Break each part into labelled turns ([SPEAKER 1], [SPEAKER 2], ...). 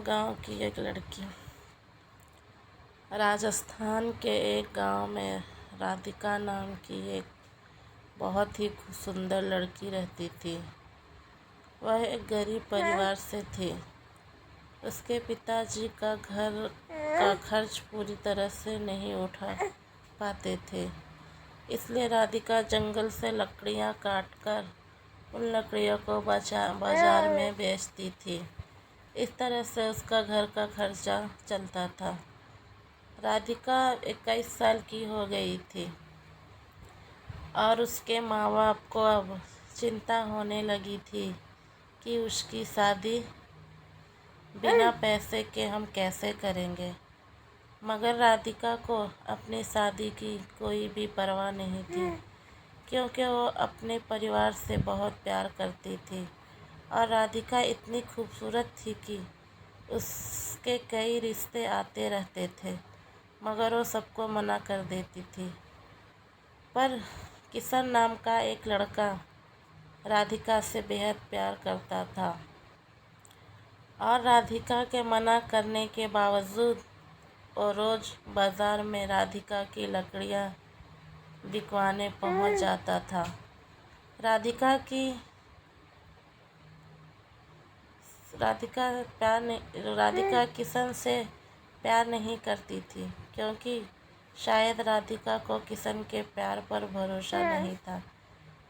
[SPEAKER 1] गांव की एक लड़की। राजस्थान के एक गांव में राधिका नाम की एक बहुत ही सुंदर लड़की रहती थी। वह एक गरीब परिवार से थी। उसके पिताजी का घर का खर्च पूरी तरह से नहीं उठा पाते थे, इसलिए राधिका जंगल से लकड़ियां काटकर उन लकड़ियों को बाजार में बेचती थी। इस तरह से उसका घर का खर्चा चलता था। राधिका 21 साल की हो गई थी और उसके माँ बाप को अब चिंता होने लगी थी कि उसकी शादी बिना पैसे के हम कैसे करेंगे। मगर राधिका को अपनी शादी की कोई भी परवाह नहीं थी, क्योंकि वो अपने परिवार से बहुत प्यार करती थी और राधिका इतनी खूबसूरत थी कि उसके कई रिश्ते आते रहते थे, मगर वो सबको मना कर देती थी। पर किशन नाम का एक लड़का राधिका से बेहद प्यार करता था और राधिका के मना करने के बावजूद वो रोज़ बाज़ार में राधिका की लकड़ियाँ बिकवाने पहुंच जाता था। राधिका किशन से प्यार नहीं करती थी, क्योंकि शायद राधिका को किशन के प्यार पर भरोसा नहीं था।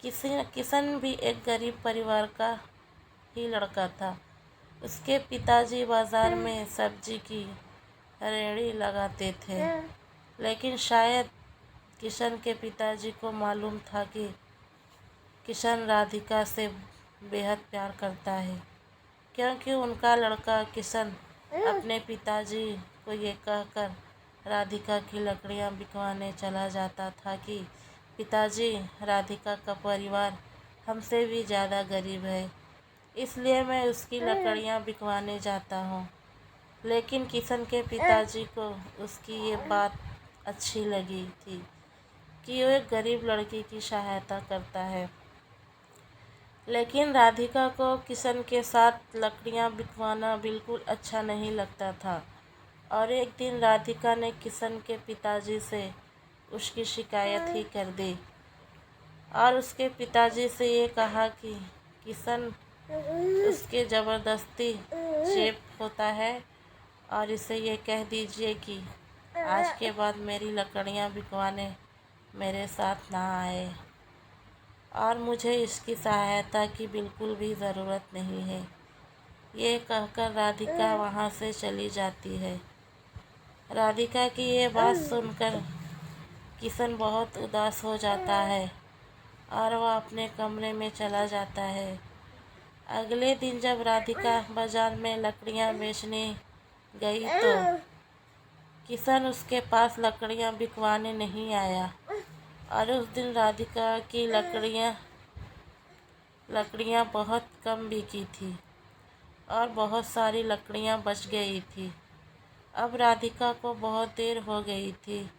[SPEAKER 1] किशन भी एक गरीब परिवार का ही लड़का था। उसके पिताजी बाजार में सब्जी की रेहड़ी लगाते थे, लेकिन शायद किशन के पिताजी को मालूम था कि किशन राधिका से बेहद प्यार करता है, क्योंकि उनका लड़का किशन अपने पिताजी को ये कहकर राधिका की लकड़ियाँ बिकवाने चला जाता था कि पिताजी, राधिका का परिवार हमसे भी ज़्यादा गरीब है, इसलिए मैं उसकी लकड़ियाँ बिकवाने जाता हूँ। लेकिन किशन के पिताजी को उसकी ये बात अच्छी लगी थी कि वो एक गरीब लड़की की सहायता करता है। लेकिन राधिका को किशन के साथ लकड़ियाँ बिकवाना बिल्कुल अच्छा नहीं लगता था और एक दिन राधिका ने किशन के पिताजी से उसकी शिकायत ही कर दी और उसके पिताजी से ये कहा कि किशन उसके ज़बरदस्ती चेप होता है और इसे ये कह दीजिए कि आज के बाद मेरी लकड़ियाँ बिकवाने मेरे साथ ना आए और मुझे इसकी सहायता की बिल्कुल भी ज़रूरत नहीं है। ये कहकर राधिका वहाँ से चली जाती है। राधिका की ये बात सुनकर किशन बहुत उदास हो जाता है और वह अपने कमरे में चला जाता है। अगले दिन जब राधिका बाजार में लकड़ियाँ बेचने गई तो किशन उसके पास लकड़ियाँ बिकवाने नहीं आया और उस दिन राधिका की लकड़ियाँ बहुत कम बिकी थी और बहुत सारी लकड़ियाँ बच गई थी। अब राधिका को बहुत देर हो गई थी,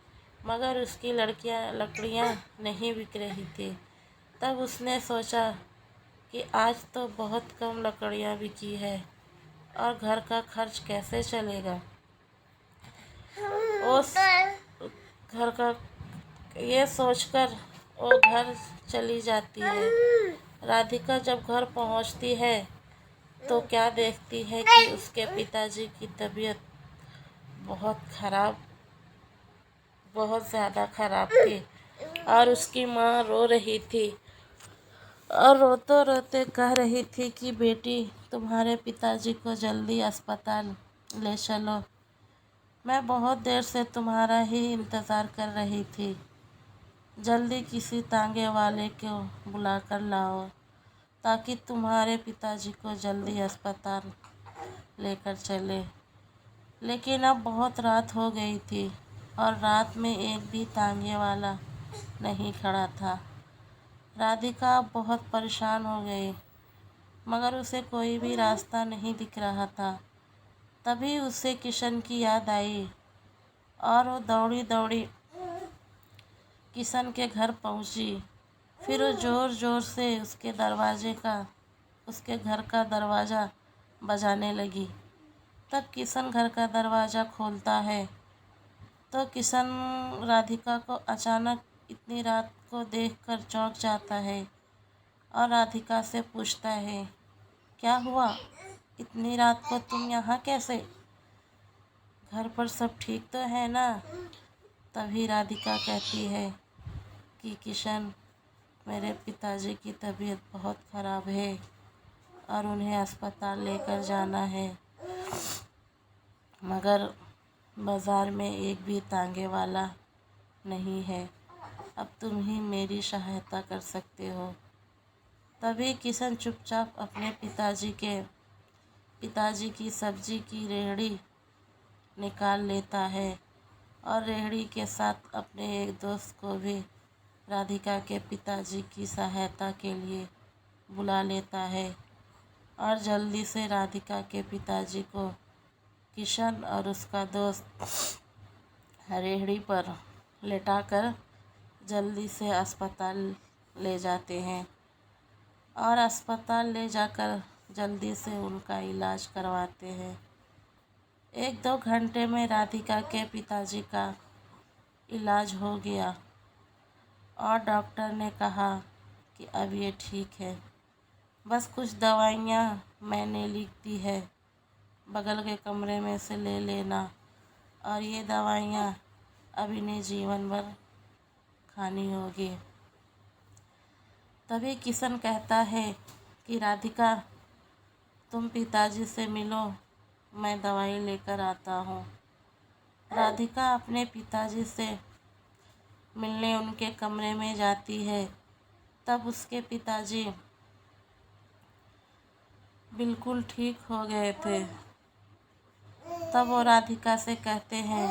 [SPEAKER 1] मगर उसकी लकड़ियाँ नहीं बिक रही थी। तब उसने सोचा कि आज तो बहुत कम लकड़ियाँ बिकी है और घर का खर्च कैसे चलेगा। उस घर का ये सोचकर वो घर चली जाती है। राधिका जब घर पहुंचती है तो क्या देखती है कि उसके पिताजी की तबीयत बहुत ज़्यादा खराब थी और उसकी माँ रो रही थी और रोते रोते कह रही थी कि बेटी, तुम्हारे पिताजी को जल्दी अस्पताल ले चलो। मैं बहुत देर से तुम्हारा ही इंतज़ार कर रही थी। जल्दी किसी तांगे वाले को बुला कर लाओ ताकि तुम्हारे पिताजी को जल्दी अस्पताल लेकर चले। लेकिन अब बहुत रात हो गई थी और रात में एक भी तांगे वाला नहीं खड़ा था। राधिका बहुत परेशान हो गई, मगर उसे कोई भी रास्ता नहीं दिख रहा था। तभी उसे किशन की याद आई और वो दौड़ी दौड़ी किशन के घर पहुंची। फिर वो ज़ोर ज़ोर से उसके घर का दरवाज़ा बजाने लगी। तब किशन घर का दरवाज़ा खोलता है तो किशन राधिका को अचानक इतनी रात को देखकर चौंक जाता है और राधिका से पूछता है, क्या हुआ? इतनी रात को तुम यहाँ कैसे? घर पर सब ठीक तो है ना? तभी राधिका कहती है कि किशन, मेरे पिताजी की तबीयत बहुत ख़राब है और उन्हें अस्पताल लेकर जाना है, मगर बाज़ार में एक भी तांगे वाला नहीं है। अब तुम ही मेरी सहायता कर सकते हो। तभी किशन चुपचाप अपने पिताजी की सब्जी की रेहड़ी निकाल लेता है और रेहड़ी के साथ अपने एक दोस्त को भी राधिका के पिताजी की सहायता के लिए बुला लेता है और जल्दी से राधिका के पिताजी को किशन और उसका दोस्त रेहड़ी पर लेटाकर जल्दी से अस्पताल ले जाते हैं और अस्पताल ले जाकर जल्दी से उनका इलाज करवाते हैं। 1-2 घंटे में राधिका के पिताजी का इलाज हो गया और डॉक्टर ने कहा कि अब ये ठीक है, बस कुछ दवाइयाँ मैंने लिख दी है, बगल के कमरे में से ले लेना और ये दवाइयाँ अब इन्हें जीवन भर खानी होगी। तभी किशन कहता है कि राधिका, तुम पिताजी से मिलो, मैं दवाई लेकर आता हूँ। राधिका अपने पिताजी से मिलने उनके कमरे में जाती है। तब उसके पिताजी बिल्कुल ठीक हो गए थे। तब वो राधिका से कहते हैं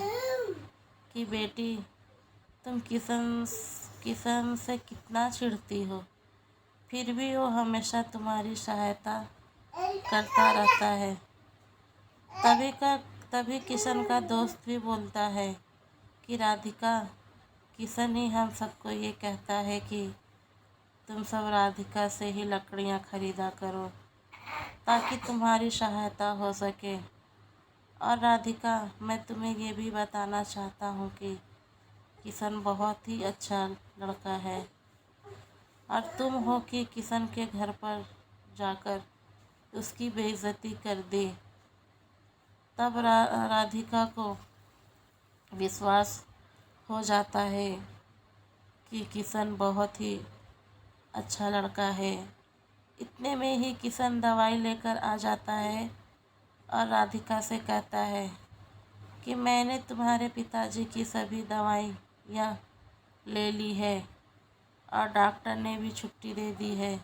[SPEAKER 1] कि बेटी, तुम किशन से कितना चिढ़ती हो, फिर भी वो हमेशा तुम्हारी सहायता करता रहता है। तभी किशन का दोस्त भी बोलता है कि राधिका, किशन ही हम सबको ये कहता है कि तुम सब राधिका से ही लकड़ियाँ खरीदा करो ताकि तुम्हारी सहायता हो सके। और राधिका, मैं तुम्हें ये भी बताना चाहता हूँ कि किशन बहुत ही अच्छा लड़का है और तुम हो कि किशन के घर पर जाकर उसकी बेइज्जती कर दे। तब राधिका को विश्वास हो जाता है कि किशन बहुत ही अच्छा लड़का है। इतने में ही किशन दवाई लेकर आ जाता है और राधिका से कहता है कि मैंने तुम्हारे पिताजी की सभी दवाइयाँ ले ली है और डॉक्टर ने भी छुट्टी दे दी है,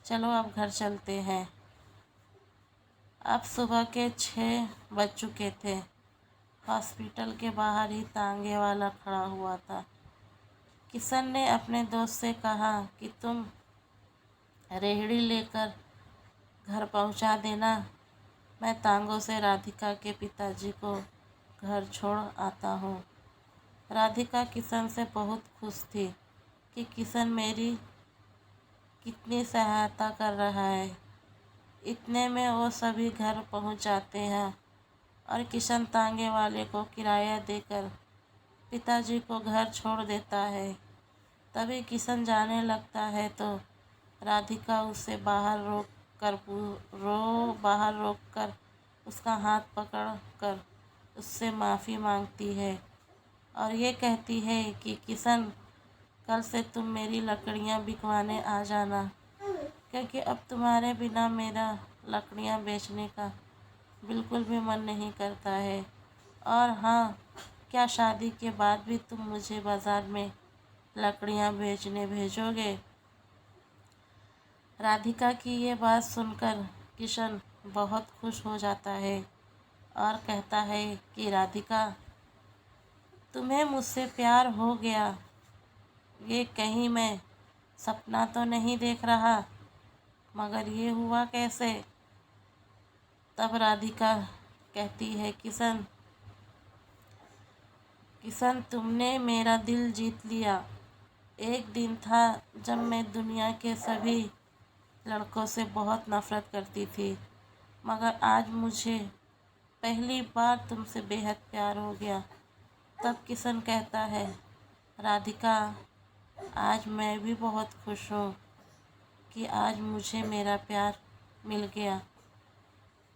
[SPEAKER 1] चलो अब घर चलते हैं। अब सुबह के 6 बज चुके थे। हॉस्पिटल के बाहर ही तांगे वाला खड़ा हुआ था। किशन ने अपने दोस्त से कहा कि तुम रेहड़ी लेकर घर पहुंचा देना, मैं तांगों से राधिका के पिताजी को घर छोड़ आता हूँ। राधिका किशन से बहुत खुश थी कि किशन मेरी कितनी सहायता कर रहा है। इतने में वो सभी घर पहुंच जाते हैं और किशन तांगे वाले को किराया देकर पिताजी को घर छोड़ देता है। तभी किशन जाने लगता है तो राधिका उसे बाहर रोक कर उसका हाथ पकड़ कर उससे माफ़ी मांगती है और ये कहती है कि किशन, कल से तुम मेरी लकड़ियाँ बिकवाने आ जाना, क्योंकि अब तुम्हारे बिना मेरा लकड़ियाँ बेचने का बिल्कुल भी मन नहीं करता है। और हाँ, क्या शादी के बाद भी तुम मुझे बाज़ार में लकड़ियाँ बेचने भेजोगे? राधिका की ये बात सुनकर किशन बहुत खुश हो जाता है और कहता है कि राधिका, तुम्हें मुझसे प्यार हो गया, ये कहीं मैं सपना तो नहीं देख रहा, मगर ये हुआ कैसे? तब राधिका कहती है, किशन, तुमने मेरा दिल जीत लिया। एक दिन था जब मैं दुनिया के सभी लड़कों से बहुत नफ़रत करती थी, मगर आज मुझे पहली बार तुमसे बेहद प्यार हो गया। तब किशन कहता है, राधिका, आज मैं भी बहुत खुश हूँ कि आज मुझे मेरा प्यार मिल गया,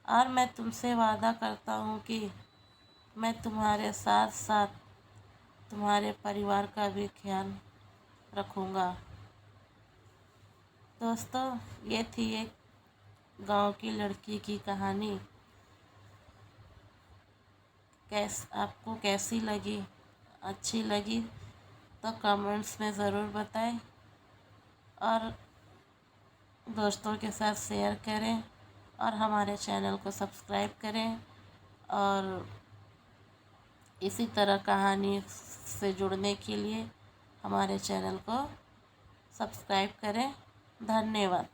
[SPEAKER 1] और मैं तुमसे वादा करता हूँ कि मैं तुम्हारे साथ साथ तुम्हारे परिवार का भी ख्याल रखूँगा। दोस्तों, ये थी एक गांव की लड़की की कहानी। आपको कैसी लगी? अच्छी लगी तो कमेंट्स में ज़रूर बताएं, और दोस्तों के साथ शेयर करें, और हमारे चैनल को सब्सक्राइब करें, और इसी तरह कहानी से जुड़ने के लिए हमारे चैनल को सब्सक्राइब करें। धन्यवाद।